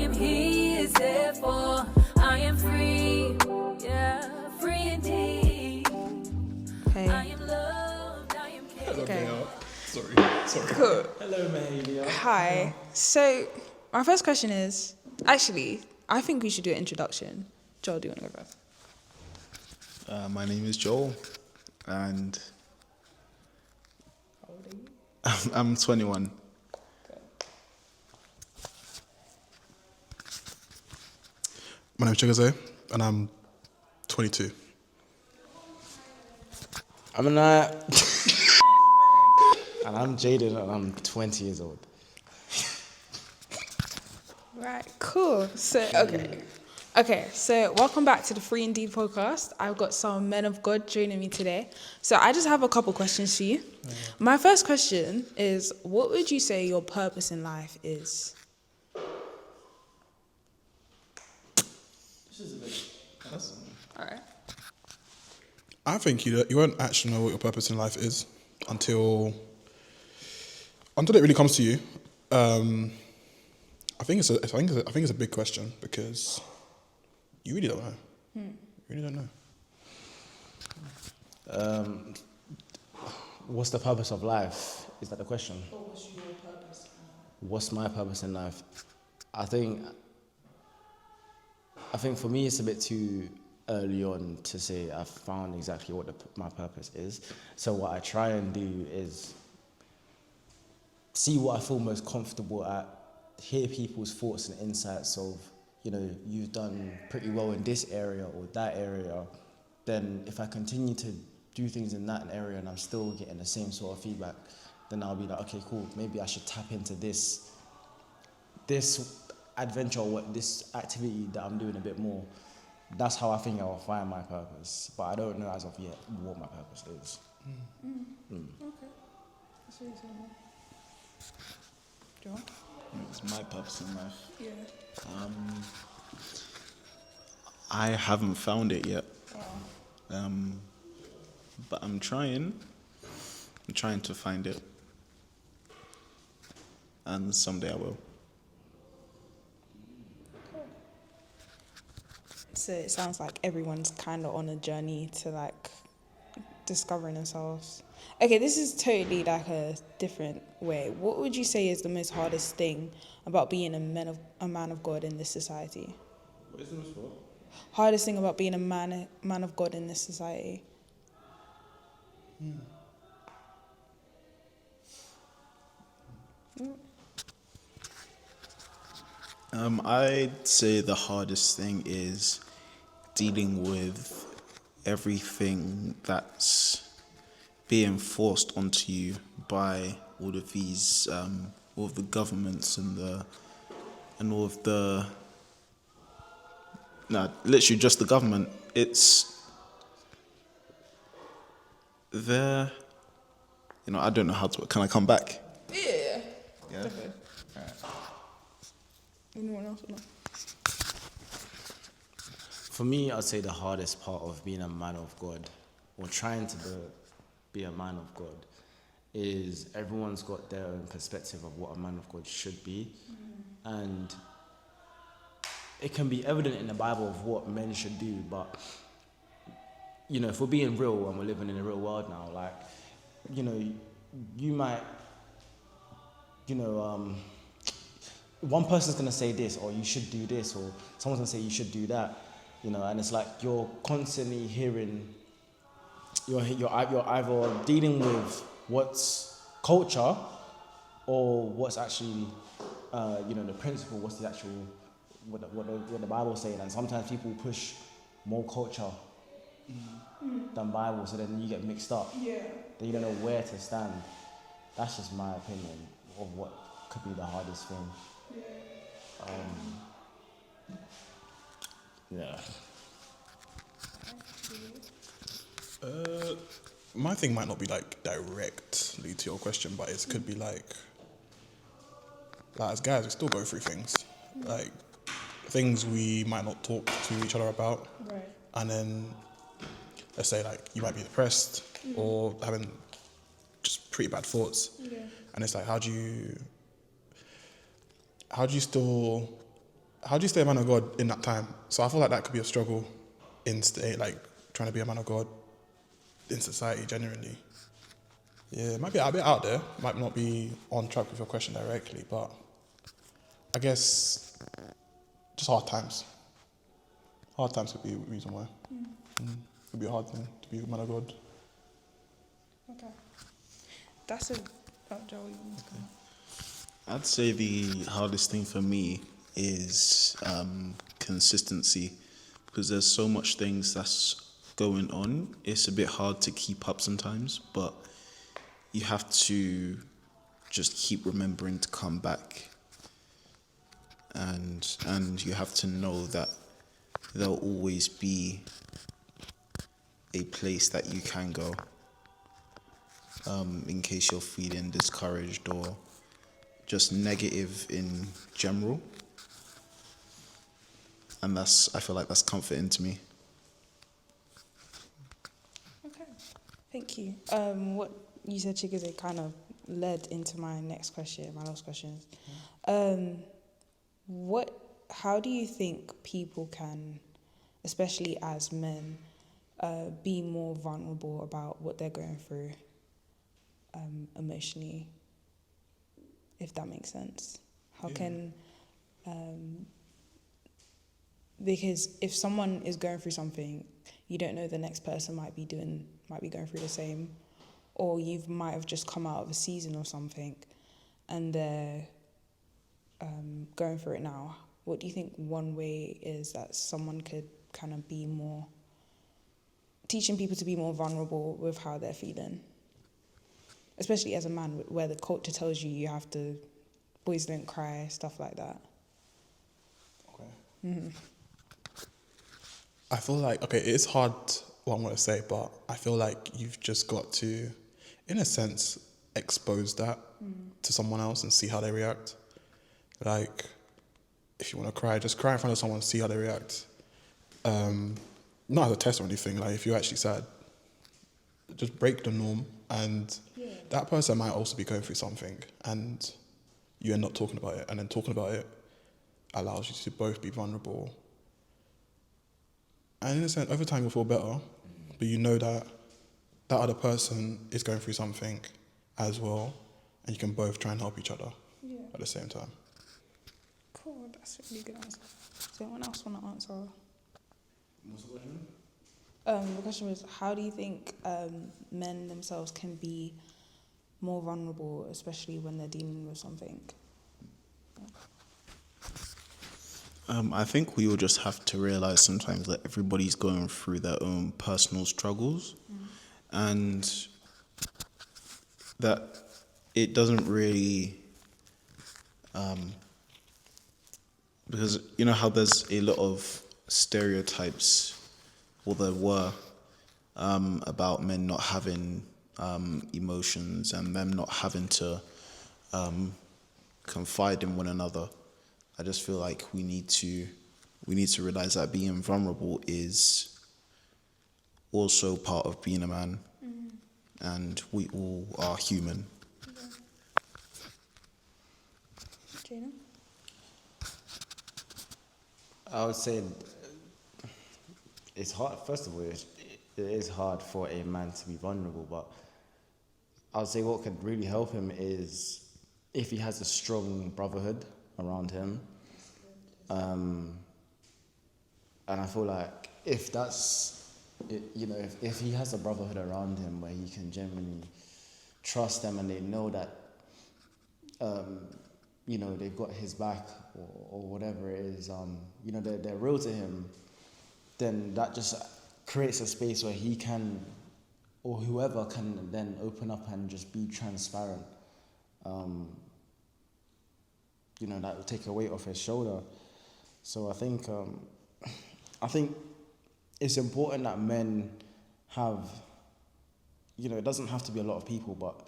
am His, therefore I am free. Yeah, free indeed. Okay. I am loved, I am cared. Okay. Sorry. Cool. Hello, Mahalia. Hi. So, my first question is, actually, I think we should do an introduction. Joel, do you want to go first? My name is Joel, and How old are you? I'm 21. My name is Chigozie, and I'm 22. I'm Anaya. And I'm Jaden, and I'm 20 years old. Right, cool. So, okay, so welcome back to the Free Indeed podcast. I've got some men of God joining me today. So I just have a couple questions for you. My first question is, what would you say your purpose in life is? All right. I think you won't actually know what your purpose in life is until it really comes to you. I think it's a big question because you really don't know. You really don't know. What's the purpose of life? Is that the question? Or what's your purpose? What's my purpose in life? I think for me it's a bit too early on to say I've found exactly what my purpose is. So what I try and do is see what I feel most comfortable at, hear people's thoughts and insights of, you've done pretty well in this area or that area. Then if I continue to do things in that area and I'm still getting the same sort of feedback, then I'll be like, okay, cool, maybe I should tap into this adventure or this activity that I'm doing a bit more. That's how I think I'll find my purpose. But I don't know as of yet what my purpose is. Okay. That's really simple. Joel? What's my purpose in life? Yeah. I haven't found it yet, Wow. but I'm trying. I'm trying to find it, and someday I will. So it sounds like everyone's kind of on a journey to discovering themselves. Okay, this is totally a different way. What would you say is the most hardest thing about being a man of God in this society? What is the most what? Hardest thing about being a man of God in this society? I'd say the hardest thing is dealing with everything that's being forced onto you by all of these, all of the governments and all of the, no, literally just the government. It's there. I don't know how to. Can I come back? Yeah. Yeah. Definitely. Anyone else? No? For me, I'd say the hardest part of being a man of God, or trying to be a man of God, is everyone's got their own perspective of what a man of God should be. And it can be evident in the Bible of what men should do, but, if we're being real and we're living in a real world now, you might, one person's going to say this, or you should do this, or someone's going to say you should do that, and it's like you're constantly hearing, you're either dealing with what's culture or what's actually, the principle, what's the actual, what the Bible's saying, and sometimes people push more culture than Bible, so then you get mixed up. Yeah. Then you don't know where to stand. That's just my opinion of what could be the hardest thing. Yeah. My thing might not be directly to your question, but it could be as guys, we still go through things. Things we might not talk to each other about. Right. And then, let's say you might be depressed or having just pretty bad thoughts. Yeah. And it's how do you still how do you stay a man of God in that time? So I feel like that could be a struggle in state, like trying to be a man of God in society generally. Yeah, it might be a bit out there, might not be on track with your question directly, but I guess just hard times. Hard times could be a reason why. It'd be a hard thing to be a man of God. Okay. That's a. Oh, Joe, you want to go? I'd say the hardest thing for me is consistency, because there's so much things that's going on. It's a bit hard to keep up sometimes, but you have to just keep remembering to come back, and you have to know that there'll always be a place that you can go in case you're feeling discouraged or just negative in general. And I feel like that's comforting to me. Okay. Thank you. What you said, Chigozie, kind of led into my next question, my last question. How do you think people can, especially as men, be more vulnerable about what they're going through emotionally, if that makes sense? How can, because if someone is going through something, you don't know the next person might be going through the same, or you might have just come out of a season or something, and they're going through it now. What do you think one way is that someone could kind of be more, teaching people to be more vulnerable with how they're feeling? Especially as a man, where the culture tells you have to, boys don't cry, stuff like that. Okay. I feel like, okay, it's hard what I'm going to say, but I feel like you've just got to, in a sense, expose that to someone else and see how they react. Like, if you want to cry, just cry in front of someone and see how they react. Not as a test or anything, like if you're actually sad, just break the norm, and that person might also be going through something, and you end up talking about it, and then talking about it allows you to both be vulnerable. And in a sense, over time you'll feel better, but you know that that other person is going through something as well, and you can both try and help each other at the same time. Cool, that's a really good answer. Does anyone else want to answer? What's the question? The question was, how do you think men themselves can be more vulnerable, especially when they're dealing with something? I think we all just have to realize sometimes that everybody's going through their own personal struggles, and that it doesn't really, because you know how there's a lot of stereotypes, or there were, about men not having emotions and them not having to confide in one another. I just feel like we need to realize that being vulnerable is also part of being a man, and we all are human. Jana? I would say it's hard. First of all, it is hard for a man to be vulnerable, but I would say what could really help him is if he has a strong brotherhood around him. And I feel like if that's, if he has a brotherhood around him where he can genuinely trust them and they know that, they've got his back or whatever it is, they're real to him, then that just creates a space where he can, or whoever can then open up and just be transparent. That will take a weight off his shoulder. So I think it's important that men have, it doesn't have to be a lot of people, but,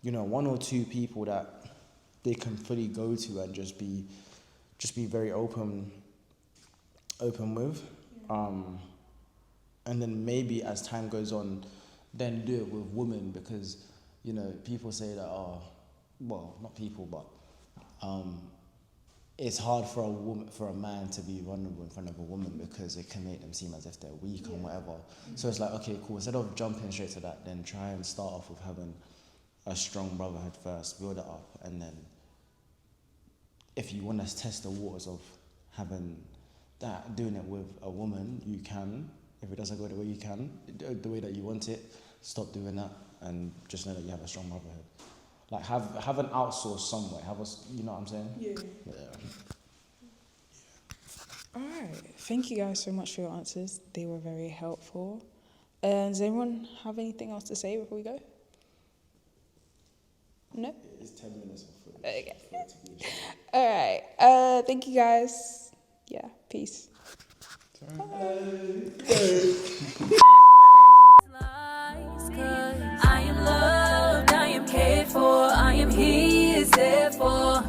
one or two people that they can fully go to and just be very open with. And then maybe as time goes on, then do it with women, because, people say that, not people, but it's hard for a man to be vulnerable in front of a woman because it can make them seem as if they're weak and whatever. So it's like, okay, cool. Instead of jumping straight to that, then try and start off with having a strong brotherhood first, build it up, and then if you want to test the waters of doing it with a woman, you can. If it doesn't go the way you can, the way that you want it, stop doing that and just know that you have a strong brotherhood. Like have an outsource somewhere. You know what I'm saying? Yeah. All right. Thank you guys so much for your answers. They were very helpful. Does anyone have anything else to say before we go? No? It's 10 minutes of footage. Okay. All right. Thank you guys. Yeah. Peace. I am loved, I am cared for, I am his, therefore